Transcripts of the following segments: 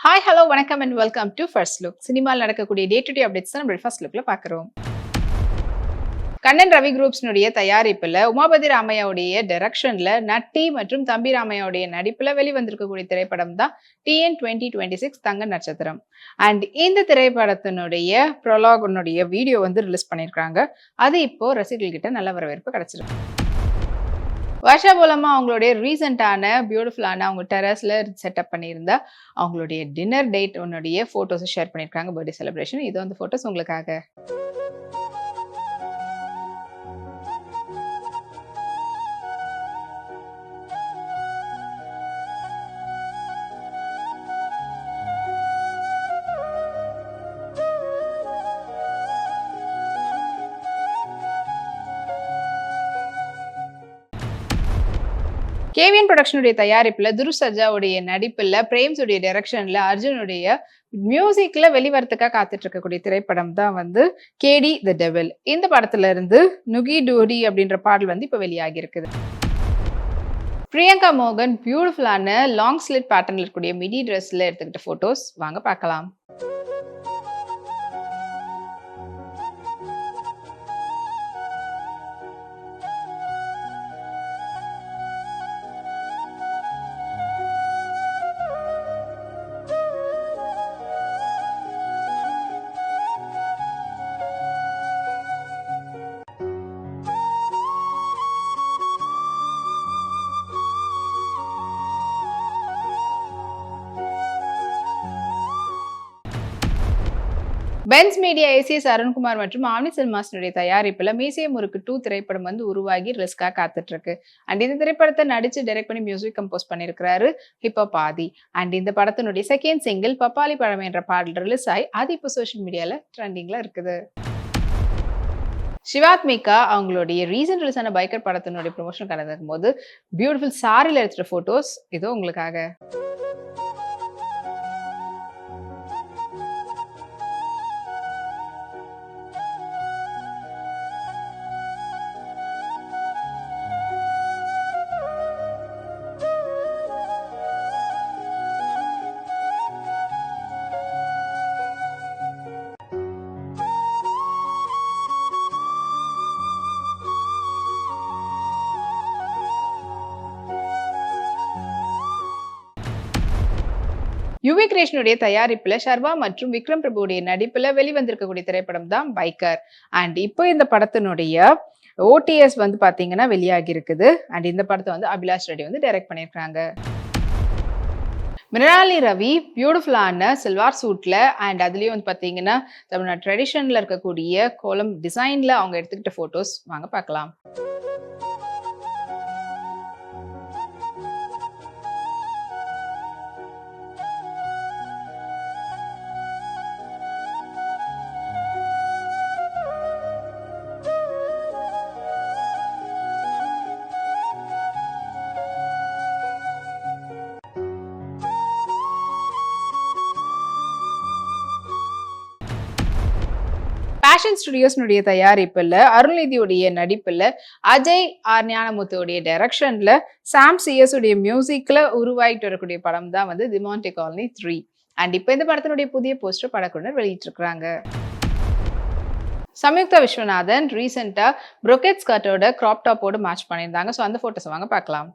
Hi hello வணக்கம் and welcome to first look. சினிமாவில் நடக்கக்கூடிய டே டு டே அப்டேட்ஸ் தான் நம்ம ஃபர்ஸ்ட் லுக்ல பார்க்குறோம். கண்ணன் ரவி குரூப்ஸ்னுடைய தயாரிப்பில் உமாபதி ராமையாவுடைய டைரக்ஷன்ல நட்டி மற்றும் தம்பி ராமையாவுடைய நடிப்புல வெளிவந்திருக்கக்கூடிய திரைப்படம் தான் TN 2026 தங்க நட்சத்திரம். அண்ட் இந்த திரைப்படத்தினுடைய ப்ரொலாகுனுடைய வீடியோ வந்து ரிலீஸ் பண்ணியிருக்காங்க. அது இப்போ ரசிகர்கள்கிட்ட நல்ல வரவேற்பு கிடைச்சிருக்கு. வருஷா மூலமா அவங்களுடைய ரீசெண்டான பியூட்டிஃபுல்லான அவங்க டெரஸ்ல செட்டப் பண்ணியிருந்தா அவங்களுடைய டின்னர் டேட் உன்னுடைய போட்டோஸ் ஷேர் பண்ணியிருக்காங்க. Birthday celebration. இது வந்து போட்டோஸ் உங்களுக்காக. கேவிஎன் ப்ரொடக்ஷனுடைய தயாரிப்புல துரு சஜாவுடைய நடிப்புல பிரேம்ஸுடைய டைரக்ஷன்ல அர்ஜுனுடைய மியூசிக்ல வெளிவரத்துக்காக காத்துட்டு இருக்கக்கூடிய திரைப்படம் தான் வந்து கேடி த டெவில். இந்த படத்துல இருந்து நுகி டூடி அப்படின்ற பாடல் வந்து இப்ப வெளியாகி இருக்குது. பிரியங்கா மோகன் பியூட்டிஃபுல்லான லாங் ஸ்லிட் பேட்டர்ன்ல இருக்கக்கூடிய மிடி ட்ரெஸ்ல எடுத்துக்கிட்ட போட்டோஸ் வாங்க பார்க்கலாம். பென்ஸ் மீடியா ஏசிஎஸ் அருண்குமார் மற்றும் ஆம்னி சினிமாஸினுடைய தயாரிப்புல மீசைய முறுக்கு 2 திரைப்படம் வந்து உருவாகி ரிலீஸ்க்காக காத்துட்டு இருக்கு. அண்ட் இந்த திரைப்படத்தை நடிச்சு டைரக்ட் பண்ணி மியூசிக் கம்போஸ் பண்ணிருக்கிறாரு ஹிப்ஹாப் ஆதி. அண்ட் இந்த படத்தினுடைய செகண்ட் சிங்கிள் பப்பாளி பழம் என்ற பாடல் ரிலீஸ் ஆகி அது இப்போ சோஷியல் மீடியால ட்ரெண்டிங்ல இருக்குது. சிவாத்மிகா அவங்களுடைய ரீசன்ட் ரிலீஸ் ஆன பைக்கர் படத்தினுடைய ப்ரொமோஷன் கலந்துக்கும் போது பியூட்டிஃபுல் சாரில எடுத்துட்ட போட்டோஸ் இதோ உங்களுக்காக. யுவி கிரியேஷனுடைய தயாரிப்புல ஷர்வா மற்றும் விக்ரம் பிரபுடைய நடிப்புல வெளிவந்திருக்கக்கூடிய திரைப்படம் தான் பைக்கர். அண்ட் இப்போ இந்த படத்தினுடைய OTS வந்து பாத்தீங்கன்னா வெளியாகி இருக்குது. அண்ட் இந்த படத்தை வந்து அபிலாஷ் ரெட்டி வந்து டைரக்ட் பண்ணியிருக்காங்க. மினராலி ரவி பியூட்டிஃபுல்லான சில்வார் சூட்ல அண்ட் அதுலயும் வந்து பாத்தீங்கன்னா தமிழ்நாடு ட்ரெடிஷன்ல இருக்கக்கூடிய கோலம் டிசைன்ல அவங்க எடுத்துக்கிட்ட போட்டோஸ் வாங்க பார்க்கலாம். பேஷன் ஸ்டுடியோஸ்னுடைய தயாரிப்புல அருள்நிதியுடைய நடிப்புல அஜய் ஆர் ஞானமுத்துடைய டைரக்ஷன்ல சாம் சிஎஸ் உடைய மியூசிக்ல உருவாகிட்டு வரக்கூடிய படம் தான் வந்து தி மான்டி காலனி 3. அண்ட் இப்போ இந்த படத்தினுடைய புதிய போஸ்டர் படக்குழுவினர் வெளியிட்டு இருக்காங்க. சம்யுக்தா விஸ்வநாதன் ரீசெண்டா ப்ரொக்கெட் ஸ்கர்ட்டோட கிராப் டாப்போட மேட்ச் பண்ணியிருந்தாங்க. ஸோ அந்த போட்டோஸ் வாங்க பார்க்கலாம்.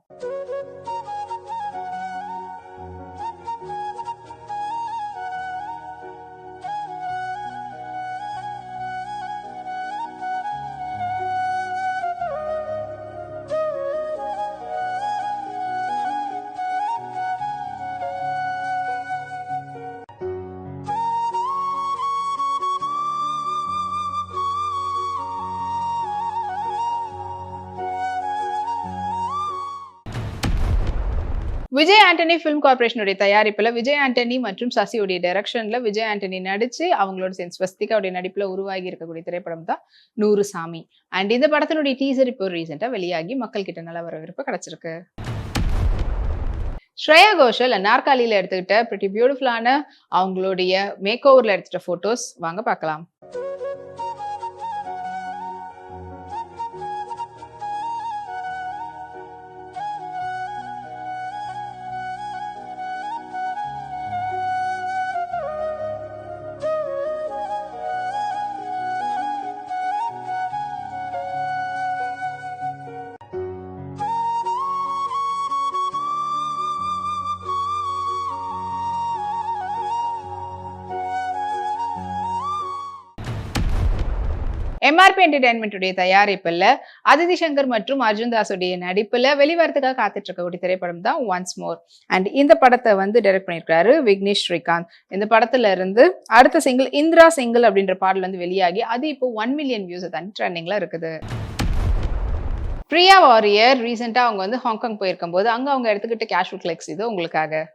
விஜய் ஆண்டனி பிலிம் கார்பரேஷனுடைய தயாரிப்புல விஜய் ஆண்டனி மற்றும் சசியுடைய டைரக்ஷன்ல விஜய் ஆண்டனி நடிச்சு அவங்களோட ஸ்வஸ்திகாவுடைய நடிப்புல உருவாகி இருக்கக்கூடிய திரைப்படம் தான் 100 சாமி. அண்ட் இந்த படத்தினுடைய டீசர் இப்போ ரீசெண்டா வெளியாகி மக்கள் கிட்ட நல்ல வரவேற்பு கிடைச்சிருக்கு. ஸ்ரேயா கோஷல் நாற்காலியில எடுத்துக்கிட்ட பிரிட்டி பியூட்டிஃபுல்லான அவங்களுடைய மேக் ஓவர்ல எடுத்துட்ட போட்டோஸ் வாங்க பார்க்கலாம். எம்ஆர்பி என்டர்டைன்மெண்ட் உடைய தயாரிப்புல அதிதி சங்கர் மற்றும் அர்ஜுன் தாஸுடைய நடிப்புல வெளிவரத்துக்காக காத்துட்டு இருக்கக்கூடிய திரைப்படம் தான் ஒன்ஸ் மோர். அண்ட் இந்த படத்தை வந்து டைரக்ட் பண்ணியிருக்காரு விக்னேஷ் ஸ்ரீகாந்த். இந்த படத்துல இருந்து அடுத்த சிங்கிள் இந்திரா சிங்கிள் அப்படின்ற பாடல் வந்து வெளியாகி அது இப்போ 1 மில்லியன் வியூஸ் தாண்டி ட்ரெண்டிங்ல இருக்குது. பிரியா வாரியர் ரீசெண்டா அவங்க வந்து ஹாங்காங் போயிருக்கும் போது அங்க அவங்க எடுத்துக்கிட்ட கேஷுவல் கிளிக்ஸ் இது உங்களுக்காக.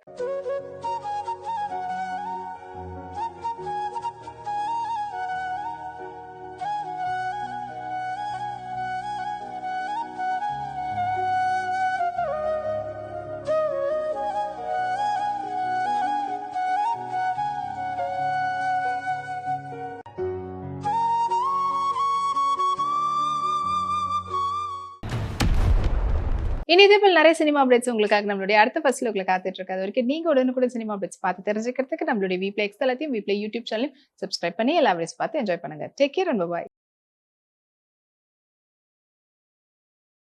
இனி இதே போல் நிறைய சினிமா அப்டேட்ஸ் உங்களுக்காக நம்மளுடைய அடுத்த ஃபர்ஸ்ட் லுக்ல காத்துட்டு இருக்காது வரைக்கும் நீங்க உடனுக்குடன் சினிமா அப்டேட்ஸ் பார்த்து தெரிஞ்சுக்கிறதுக்கு நம்மளுடைய வீப்ளே எக்ஸ் எல்லாத்தையும் வீப்ளே யூடியூப் சேனலையும் சப்ஸ்கிரைப் பண்ணி எல்லா அப்டேட்ஸ் பார்த்து என்ஜாய் பண்ணுங்க. Take care and by.